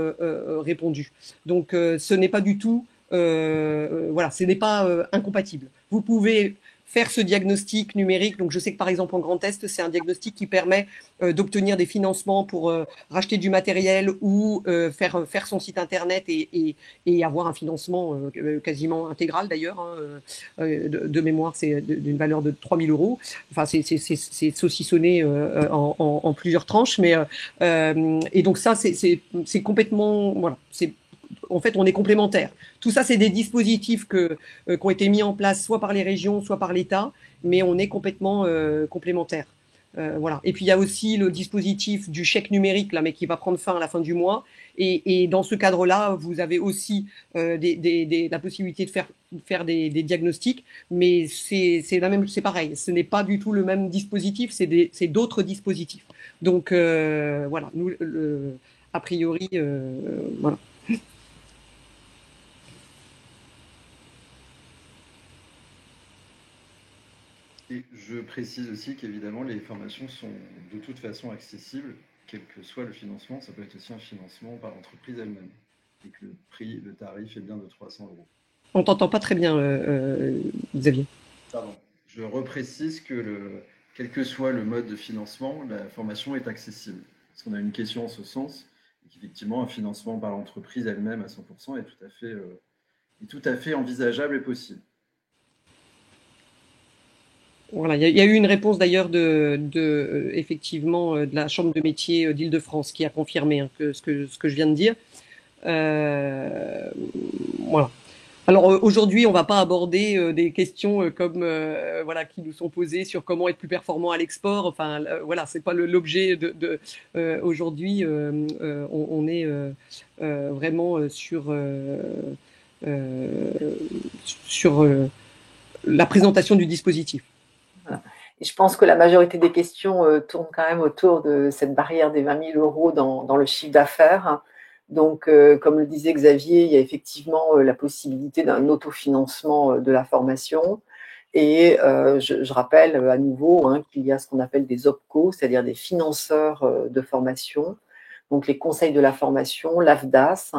répondu. Donc ce n'est pas du tout, ce n'est pas incompatible. Vous pouvez faire ce diagnostic numérique. Donc je sais que par exemple en Grand Est, c'est un diagnostic qui permet d'obtenir des financements pour racheter du matériel ou faire son site internet et avoir un financement quasiment intégral d'ailleurs. De mémoire, c'est d'une valeur de 3 000 euros. Enfin, c'est saucissonné en plusieurs tranches. Et donc ça, c'est complètement... Voilà, en fait, on est complémentaires. Tout ça, c'est des dispositifs qui ont été mis en place soit par les régions, soit par l'État, mais on est complètement complémentaires. Voilà. Et puis, il y a aussi le dispositif du chèque numérique, là, mais qui va prendre fin à la fin du mois. Et dans ce cadre-là, vous avez aussi la possibilité de faire des diagnostics, mais c'est pareil. Ce n'est pas du tout le même dispositif, c'est d'autres dispositifs. Donc, voilà. Nous, a priori, voilà. Et je précise aussi qu'évidemment, les formations sont de toute façon accessibles, quel que soit le financement. Ça peut être aussi un financement par l'entreprise elle-même. Et que le tarif est bien de 300 euros. On t'entend pas très bien, Xavier. Pardon. Je reprécise que quel que soit le mode de financement, la formation est accessible. Parce qu'on a une question en ce sens, et qu'effectivement, un financement par l'entreprise elle-même à 100% est tout à fait envisageable et possible. Voilà, il y a eu une réponse d'ailleurs effectivement de la Chambre de métier d'Île-de-France qui a confirmé ce que je viens de dire. Voilà. Alors aujourd'hui, on va pas aborder des questions comme qui nous sont posées sur comment être plus performant à l'export. Enfin voilà, c'est pas l'objet aujourd'hui. On est vraiment sur la présentation du dispositif. Voilà. Et je pense que la majorité des questions tournent quand même autour de cette barrière des 20 000 euros dans le chiffre d'affaires. Donc, comme le disait Xavier, il y a effectivement la possibilité d'un autofinancement de la formation. Et je rappelle à nouveau qu'il y a ce qu'on appelle des OPCO, c'est-à-dire des financeurs de formation, donc les conseils de la formation, l'AFDAS,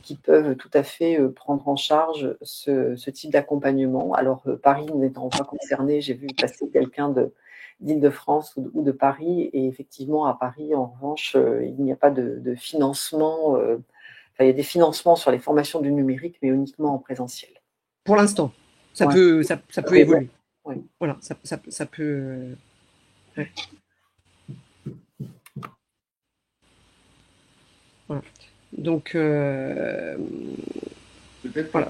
qui peuvent tout à fait prendre en charge ce type d'accompagnement. Alors, Paris n'étant pas concerné, j'ai vu passer quelqu'un d'Île-de-France ou de Paris, et effectivement, à Paris, en revanche, il n'y a pas de financement. Il y a des financements sur les formations du numérique, mais uniquement en présentiel. Pour l'instant, ça peut évoluer. Ouais. Voilà, ça peut... Ouais. Voilà. Donc, peut-être voilà.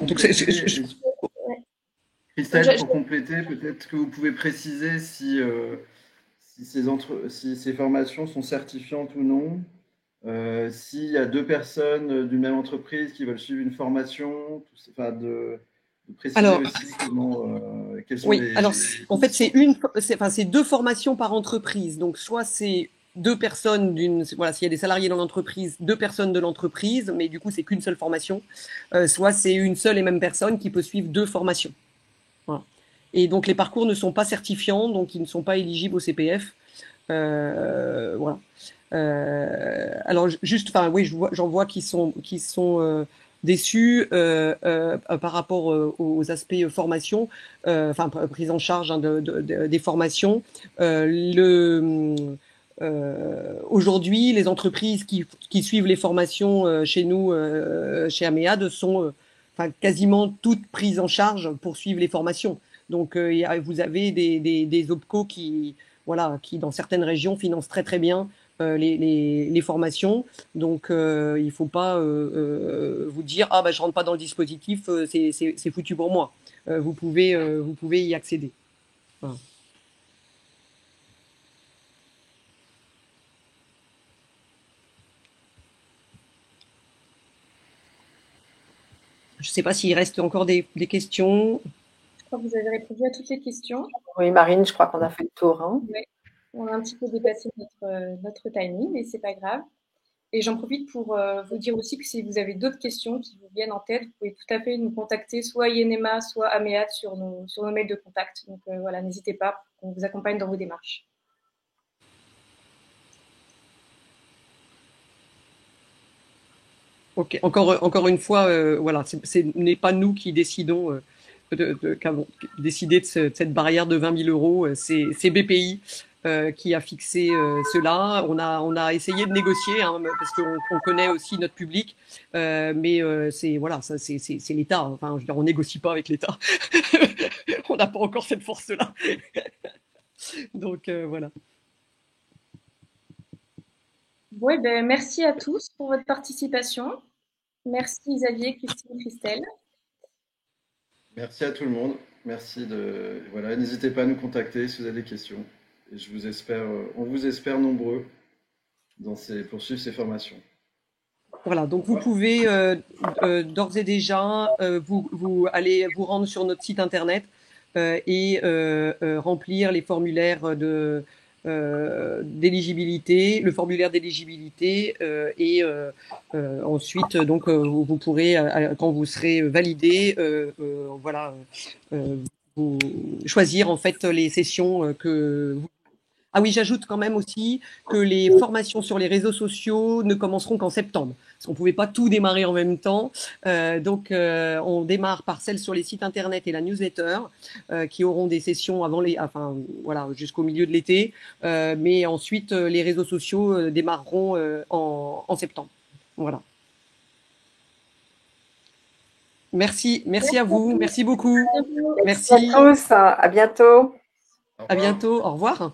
Christelle, pour compléter, peut-être que vous pouvez préciser si ces formations sont certifiantes ou non. S'il y a deux personnes d'une même entreprise qui veulent suivre une formation, de préciser aussi quels sont les... Alors, en fait, c'est deux formations par entreprise. Donc, soit c'est deux personnes s'il y a des salariés dans l'entreprise, deux personnes de l'entreprise, mais du coup, c'est qu'une seule formation. Soit c'est une seule et même personne qui peut suivre deux formations. Voilà. Et donc, les parcours ne sont pas certifiants, donc ils ne sont pas éligibles au CPF. Voilà. Alors juste, enfin oui, j'en vois qui sont déçus par rapport aux aspects formation, enfin prise en charge hein, des formations. Aujourd'hui, les entreprises qui suivent les formations chez nous, chez Améade, sont enfin, quasiment toutes prises en charge pour suivre les formations. Donc, vous avez des OPCO voilà, qui, dans certaines régions, financent très très bien les formations. Donc, il ne faut pas vous dire ah ben je rentre pas dans le dispositif, c'est foutu pour moi. Vous pouvez y accéder. Voilà. Je ne sais pas s'il reste encore des questions. Je crois que vous avez répondu à toutes les questions. Oui, Marine, je crois qu'on a fait le tour. Hein. Ouais. On a un petit peu dépassé notre timing, mais c'est pas grave. Et j'en profite pour vous dire aussi que si vous avez d'autres questions qui vous viennent en tête, vous pouvez tout à fait nous contacter, soit INEMA, soit Améade sur nos mails de contact. Donc voilà, n'hésitez pas, on vous accompagne dans vos démarches. Ok, encore une fois, voilà, ce n'est pas nous qui décidons qu'avons décidé de cette barrière de 20 000 euros. C'est BPI qui a fixé cela. On a essayé de négocier hein, parce qu'on connaît aussi notre public, mais c'est voilà, ça c'est l'État. Enfin, je veux dire, on négocie pas avec l'État. On n'a pas encore cette force-là. Donc voilà. Ouais, ben, merci à tous pour votre participation. Merci Xavier, Christine, Christelle. Merci à tout le monde. Merci de voilà, n'hésitez pas à nous contacter si vous avez des questions. Et on vous espère nombreux pour suivre ces formations. Voilà, donc vous pouvez d'ores et déjà vous aller vous rendre sur notre site internet et remplir les formulaires d'éligibilité, le formulaire d'éligibilité et ensuite donc vous pourrez quand vous serez validé, voilà, vous choisir en fait les sessions que vous. Ah oui, j'ajoute quand même aussi que les formations sur les réseaux sociaux ne commenceront qu'en septembre. Parce qu'on ne pouvait pas tout démarrer en même temps. Donc, on démarre par celles sur les sites internet et la newsletter, qui auront des sessions enfin, voilà, jusqu'au milieu de l'été. Mais ensuite, les réseaux sociaux démarreront en septembre. Voilà. Merci à vous. Merci beaucoup. Merci à tous. À bientôt. À bientôt. Au revoir.